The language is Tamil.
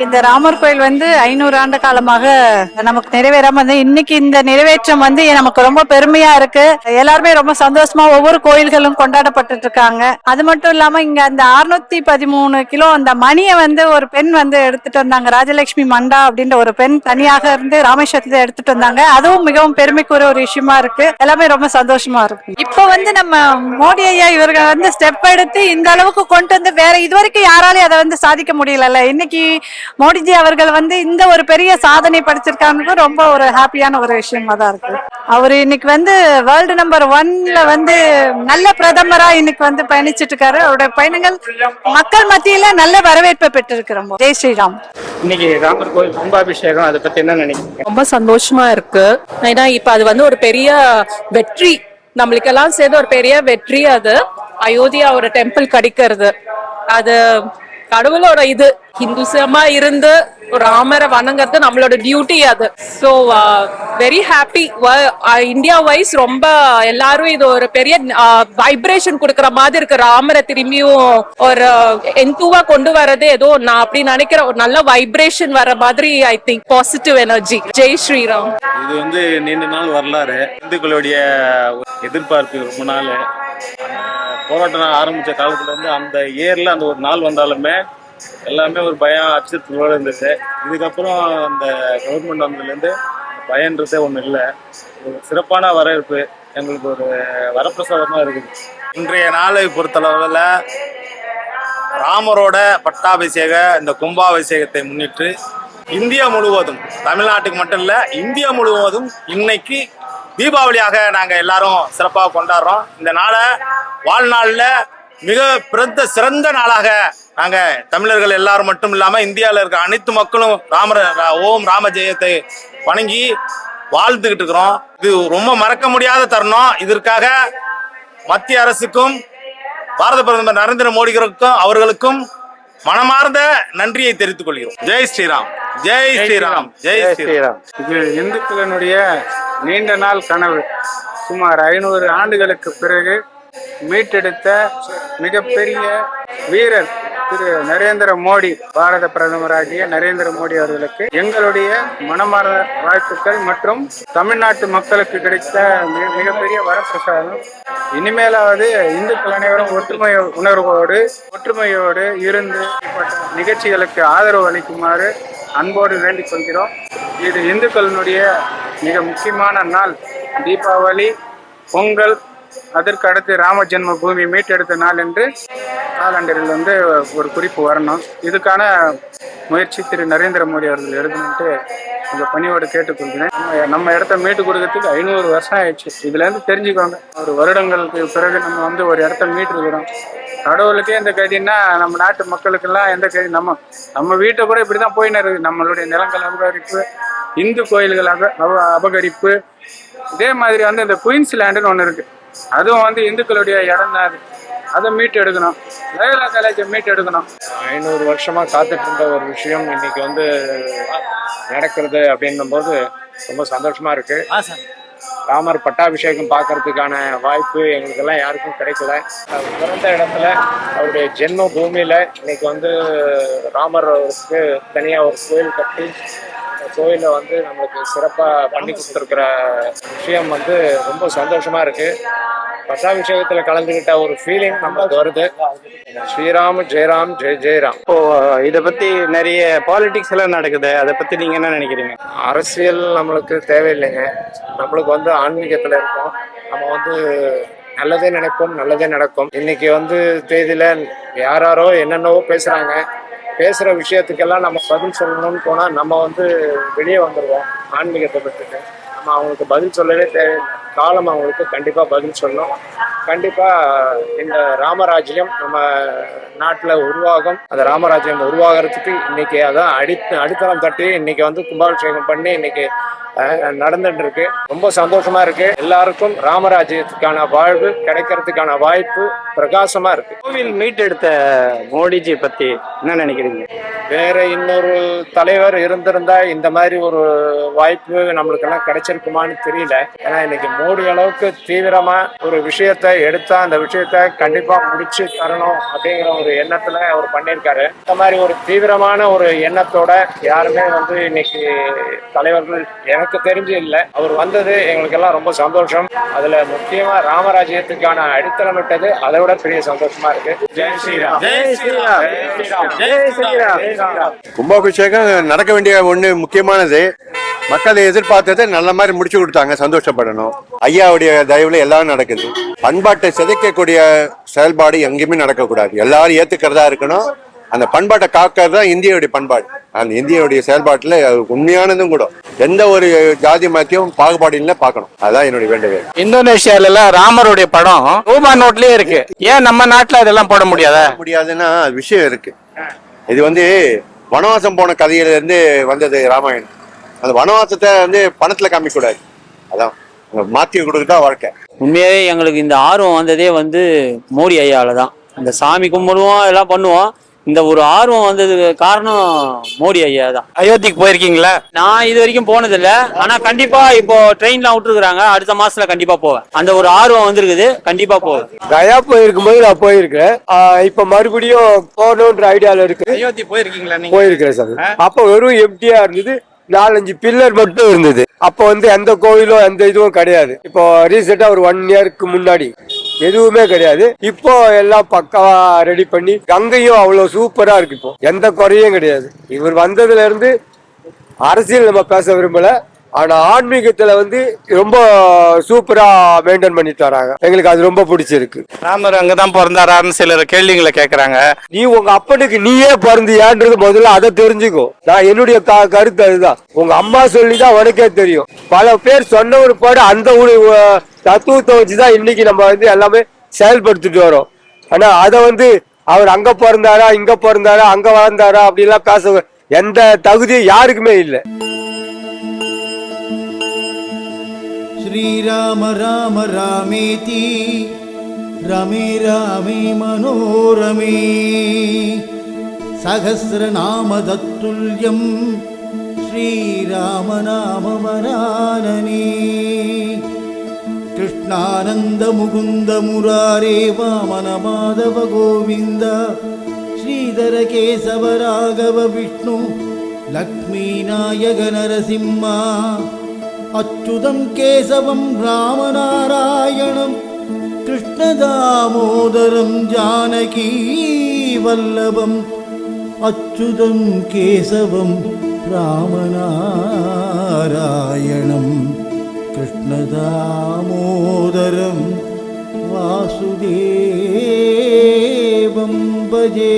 இந்த ராமர் கோயில் வந்து 500 ஆண்டு காலமாக நமக்கு நிறைவேறாம வந்து இன்னைக்கு இந்த நிறைவேற்றம் வந்து நமக்கு ரொம்ப பெருமையா இருக்கு. எல்லாருமே ரொம்ப சந்தோஷமா ஒவ்வொரு கோயில்களும் கொண்டாடப்பட்டு இருக்காங்க. அது மட்டும் இல்லாம இங்க அந்த 613 கிலோ அந்த மணியை வந்து ஒரு பெண் வந்து எடுத்துட்டு வந்தாங்க. ராஜலட்சுமி மண்டா அப்படின்ற ஒரு பெண் தனியாக இருந்து ராமேஸ்வரத்துல எடுத்துட்டு வந்தாங்க. அதுவும் மிகவும் பெருமைக்குரிய ஒரு விஷயமா இருக்கு. எல்லாமே ரொம்ப சந்தோஷமா இருக்கு. இப்ப வந்து நம்ம மோடி ஐயா இவர்கள் வந்து ஸ்டெப் எடுத்து இந்த அளவுக்கு கொண்டு வந்து வேற இதுவரைக்கும் யாராலையும் அதை வந்து சாதிக்க முடியல. இன்னைக்கு மோடிஜி அவர்கள் வந்து இந்த ஒரு பெரிய சாதனை படிச்சிருக்காங்க. ரொம்ப ஒரு ஹாப்பியான ஒரு விஷயமா தான் இருக்கு. அவரு இன்னைக்கு வந்து வேர்ல்டு நம்பர் 1ல வந்து நல்ல பிரதமரா இன்னைக்கு வந்து பயணிச்சிட்டு இருக்காரு. அவருடைய பயணங்கள் மக்கள் மத்தியில நல்ல வரவேற்பை பெற்றிருக்கிறோம். ஜெய் ஸ்ரீராம். இன்னைக்கு ராமர் கோயில் கும்பாபிஷேகம், அதை பத்தி என்ன நினைக்கிறீங்க? ரொம்ப சந்தோஷமா இருக்கு. ஏன்னா இப்ப அது வந்து ஒரு பெரிய வெற்றி, நம்மளுக்கெல்லாம் சேர்ந்து ஒரு பெரிய வெற்றி. அது அயோத்தியா ஒரு டெம்பிள் கிடைக்கிறது, அது கடவுளோட இது. ஹிந்துசமா இருந்து ராமரை வணங்குறது நம்மளோட டியூட்டி அது. So very happy. India wise ரொம்ப எல்லாரும் இது ஒரு பெரிய வைப்ரேஷன் கொடுக்கற மாதிரி இருக்கு. ராமரை திரும்பியும் ஒரு எந்தூவா கொண்டு வரது ஏதோ நான் அப்படி நினைக்கிறேன். ஒரு நல்ல வைப்ரேஷன் வர மாதிரி ஐ திங்க் பாசிட்டிவ் எனர்ஜி. ஜெய் ஸ்ரீராம். இது வந்து நீண்ட நாள் வரலாறு. இந்துக்களுடைய எதிர்பார்ப்பு ரொம்ப நாள். போராட்டம் ஆரம்பிச்ச காலத்துல இருந்து அந்த ஏர்ல அந்த ஒரு நாள் வந்தாலுமே எல்லாமே ஒரு பயம் அச்சத்தோடு இருந்துச்சு. இதுக்கப்புறம் அந்த கவர்மெண்ட் வந்ததுலேருந்து பயன்றதே ஒன்றும் இல்லை. ஒரு சிறப்பான வரவேற்பு, எங்களுக்கு ஒரு வரப்பிரசாதமாக இருக்குது. இன்றைய நாளை பொறுத்தளவில் ராமரோட பட்டாபிஷேக இந்த கும்பாபிஷேகத்தை முன்னிட்டு இந்தியா முழுவதும், தமிழ்நாட்டுக்கு மட்டும் இல்லை இந்தியா முழுவதும் இன்னைக்கு தீபாவளியாக நாங்கள் எல்லாரும் சிறப்பாக கொண்டாடுறோம். இந்த நாளை வாழ்நாளில் மிக சிறந்த நாளாக நாங்கள் தமிழர்கள் எல்லாரும் மட்டும் இல்லாமல் இந்தியாவில் இருக்க அனைத்து மக்களும் ஓம் ராம ஜெயத்தை வணங்கி வாழ்ந்துகிட்டு இருக்கிறோம். இது ரொம்ப மறக்க முடியாத தருணம். இதற்காக மத்திய அரசுக்கும் பாரத பிரதமர் நரேந்திர மோடிக்கும் அவர்களுக்கும் மனமார்ந்த நன்றியை தெரிவித்துக் கொள்கிறோம். ஜெய் ஸ்ரீராம், ஜெய் ஸ்ரீராம், ஜெய் ஸ்ரீராம். இது இந்துக்களினுடைய நீண்ட நாள் கனவு. சுமார் 500 ஆண்டுகளுக்கு பிறகு மீட்டெடுத்த மிகப்பெரிய வீரர் திரு நரேந்திர மோடி, பாரத பிரதமராகிய நரேந்திர மோடி அவர்களுக்கு எங்களுடைய மனமார்ந்த வாழ்த்துக்கள் மற்றும் தமிழ்நாட்டு மக்களுக்கு கிடைத்த மிகப்பெரிய வரப்பிரசாதம். இனிமேலாவது இந்துக்கள் அனைவரும் ஒற்றுமையோடு இருந்து நிகழ்ச்சிகளுக்கு ஆதரவு அளிக்குமாறு அன்போடு வேண்டிக் கொள்கிறோம். இது இந்துக்களினுடைய மிக முக்கியமான நாள். தீபாவளி, பொங்கல், அதற்கு அடுத்து ராம ஜென்ம பூமி மீட்டெடுத்த நாள் என்று காலண்டரில் வந்து ஒரு குறிப்பு வரணும். இதுக்கான முயற்சி திரு நரேந்திர மோடி அவர்கள் எடுக்கணும்ட்டு உங்கள் பணியோடு கேட்டுக்கொள்கிறேன். நம்ம இடத்த மீட்டு கொடுக்கறதுக்கு 500 வருஷம் ஆயிடுச்சு. இதுலேருந்து தெரிஞ்சுக்கோங்க, ஒரு வருடங்களுக்கு பிறகு நம்ம வந்து ஒரு இடத்த மீட்டுருக்கிறோம். கடவுளுக்கே இந்த கதின்னா நம்ம நாட்டு மக்களுக்கெல்லாம் எந்த கதி? நம்ம வீட்டை கூட இப்படி தான் போயின்னு இருக்குது. நம்மளுடைய நிலங்கள் அபகரிப்பு, இந்து கோயில்கள் அபகரிப்பு. இதே மாதிரி வந்து இந்த குயின்ஸ்லேண்டுன்னு ஒன்று இருக்குது, அதுவும் வந்து இந்துக்களுடைய இடம் தான். அதை மீட்டு எடுக்கணும். லயோலா காலேஜை மீட்டு எடுக்கணும். 500 வருஷமா காத்துட்டு இருந்த ஒரு விஷயம் இன்னைக்கு வந்து நடக்கிறது அப்படின்னும் போது ரொம்ப சந்தோஷமா இருக்கு. ராமர் பட்டாபிஷேகம் பார்க்கறதுக்கான வாய்ப்பு எங்களுக்கெல்லாம் யாருக்கும் கிடைக்கல. பிறந்த இடத்துல அவருடைய ஜென்ம பூமியில இன்னைக்கு வந்து ராமருக்கு தனியாக ஒரு கோயில் கட்டி கோயிலை வந்து நம்மளுக்கு சிறப்பாக பண்ணி கொடுத்துருக்கிற விஷயம் வந்து ரொம்ப சந்தோஷமா இருக்கு. பட்டாபிஷேகத்தில் கலந்துக்கிட்ட ஒரு ஃபீலிங் நம்மளுக்கு வருது. ஸ்ரீராம், ஜெயராம், ஜெய் ஜெயராம். இப்போ இதை பத்தி நிறைய பாலிடிக்ஸ் எல்லாம் நடக்குது, அதை பத்தி நீங்க என்ன நினைக்கிறீங்க? அரசியல் நம்மளுக்கு தேவையில்லைங்க. நம்மளுக்கு வந்து ஆன்மீகத்தில் இருக்கோம். நம்ம வந்து நல்லதே நினைப்போம், நல்லதே நடக்கும். இன்னைக்கு வந்து தேதியில யாரோ என்னென்னவோ பேசுற விஷயத்துக்கெல்லாம் நம்ம பதில் சொல்லணும்னு போனா நம்ம வந்து வெளியே வந்துடுவோம். ஆன்மீகத்தை பற்றிட்டு நம்ம அவங்களுக்கு பதில் சொல்லவே தேவையில்லை. காலம் அவங்களுக்கு கண்டிப்பா பதில் சொல்லணும். கண்டிப்பா இந்த ராமராஜ்யம் நம்ம நாட்டுல உருவாகும். அந்த ராமராஜ்யம் உருவாகிறதுக்கு இன்னைக்கு அதான் அடித்தளம் தட்டி இன்னைக்கு வந்து கும்பாபிஷேகம் பண்ணி இன்னைக்கு நடந்துட்டு இருக்கு. ரொம்ப சந்தோஷமா இருக்கு. எல்லாருக்கும் ராமராஜ்யத்துக்கான வாழ்வு கிடைக்கிறதுக்கான வாய்ப்பு பிரகாசமா இருக்கு. கோவில் மீட்டெடுத்த மோடிஜி பத்தி என்ன நினைக்கிறீங்க? வேற இன்னொரு தலைவர் இருந்திருந்தா இந்த மாதிரி ஒரு வாய்ப்பு நம்மளுக்கெல்லாம் கிடைச்சிருக்குமான்னு தெரியல. ஏன்னா இன்னைக்கு மோடி அளவுக்கு தீவிரமா ஒரு விஷயத்தை எடுத்தா அந்த விஷயத்த கண்டிப்பா முடிச்சு தரணும் அப்படிங்கிற ஒரு எண்ணத்துல அவர் பண்ணியிருக்காரு. இந்த மாதிரி ஒரு தீவிரமான ஒரு எண்ணத்தோட யாருமே வந்து இன்னைக்கு தலைவர்கள் எனக்கு தெரிஞ்சு இல்லை. அவர் வந்தது எங்களுக்கு எல்லாம் ரொம்ப சந்தோஷம். அதுல முக்கியமா ராமராஜ்யத்துக்கான அடித்தளமிட்டது அதை விட பெரிய சந்தோஷமா இருக்கு. ஜெய் ஸ்ரீராம். ஜெய் ஸ்ரீராம். ஜெய் ஸ்ரீராம். கும்பாபிஷேகம் நடக்க வேண்டிய ஒண்ணு முக்கியமானது. மக்களை எதிர்பார்த்ததை நல்ல மாதிரி முடிச்சு கொடுத்தாங்க, சந்தோஷப்படணும். ஐயாவுடைய தயவுல எல்லாம் நடக்குது. பண்பாட்டை சிதைக்கக்கூடிய செயல்பாடு எங்கேயுமே நடக்கக்கூடாது. எல்லாரும் ஏத்துக்கிறதா இருக்கணும். அந்த பண்பாட்டை காக்கிறது தான் இந்தியாவுடைய பண்பாடு. அந்த இந்தியாவுடைய செயல்பாட்டுல உண்மையானதும் கூட எந்த ஒரு ஜாதி மத்தியும் பாகுபாடு இல்லை பார்க்கணும். அதான் என்னுடைய வேண்டுகோள். இந்தோனேஷியால எல்லாம் ராமருடைய படம் ரூபா நோட்லயே இருக்கு. ஏன் நம்ம நாட்டுல அதெல்லாம் போட முடியாதுன்னா விஷயம் இருக்கு. இது வந்து வனவாசம் போன கதையில இருந்து வந்தது ராமாயணம். அந்த வனவாசத்தை வந்து பணத்துல காமிக்க கூடாது. அதான் மாத்தி கொடுக்குதா வாழ்க்கை. உண்மையாவே எங்களுக்கு இந்த ஆர்வம் வந்ததே வந்து மோடி ஐயால தான். இந்த சாமி கும்பிடுவோம் எல்லாம் பண்ணுவோம். இந்த ஒரு ஆர்வம் வந்ததுக்கு காரணம் மோடி ஐயா தான். அயோத்திக்கு போயிருக்கீங்களா? நான் இது வரைக்கும் போனதில்ல. ஆனா கண்டிப்பா இப்போ ட்ரெயின்லாம் விட்டுருக்காங்க. அடுத்த மாசத்துல கண்டிப்பா போவேன். அந்த ஒரு ஆர்வம் வந்திருக்குது, கண்டிப்பா போவேன். கயா போயிருக்கும் போது நான் போயிருக்கேன். இப்ப மறுபடியும் போகணுன்ற ஐடியால இருக்கு. அயோத்தி போயிருக்கீங்களா? போயிருக்கிறேன் சார். அப்ப வெறும் எம்டியா இருந்தது, 4-5 பில்லர் மட்டும் இருந்தது. அப்ப வந்து எந்த கோயிலும் எந்த இதுவும் கிடையாது. இப்போ ரீசெண்டா ஒரு 1 இயருக்கு முன்னாடி எதுவுமே கிடையாது. இப்போ எல்லாம் பக்காவா ரெடி பண்ணி கங்கையும் அவ்வளவு சூப்பரா இருக்கு. இப்போ எந்த குறையும் கிடையாது. இவர் வந்ததுல இருந்து அரசியல் நம்ம பேச விரும்பல, ஆனா ஆன்மீகத்துல வந்து ரொம்ப சூப்பரா மெயின்டைன் பண்ணிட்டு வராங்க. எங்களுக்கு அது ரொம்ப பிடிச்சிருக்கு. ராமர் அங்கதான் பிறந்தாரான்னு சிலர் கேள்விங்களை கேக்குறாங்க. நீ உங்க அப்பனுக்கு நீயே பிறந்தியான்றது முதல்ல அதை தெரிஞ்சுக்கோ. நான் என்னுடைய கருத்து அதுதான். உங்க அம்மா சொல்லிதான் உனக்கே தெரியும். பல பேர் சொன்ன ஒரு பாடு அந்த ஒரு தத்துவத்தை வச்சுதான் இன்னைக்கு நம்ம வந்து எல்லாமே செயல்படுத்திட்டு வரோம். ஆனா அதை வந்து அவர் அங்க பிறந்தாரா, இங்க பிறந்தாரா, அங்க வளர்ந்தாரா அப்படிலாம் பேச எந்த தகுதியும் யாருக்குமே இல்லை. श्रीराम राम रामेति रमे रामे मनोरमे सहस्रनाम तत्तुल्यं श्रीराम नाम वरानने कृष्णानंद मुकुंद मुरारे वामन माधव गोविंद श्रीधर केशव राघव विष्णु लक्ष्मी नायक नरसिंह अच्युतं केशवं रामनारायणं कृष्णदामोदरं जानकी वल्लभम् अच्युतं केशवं रामनारायणं कृष्णदामोदरं वासुदेवं भजे।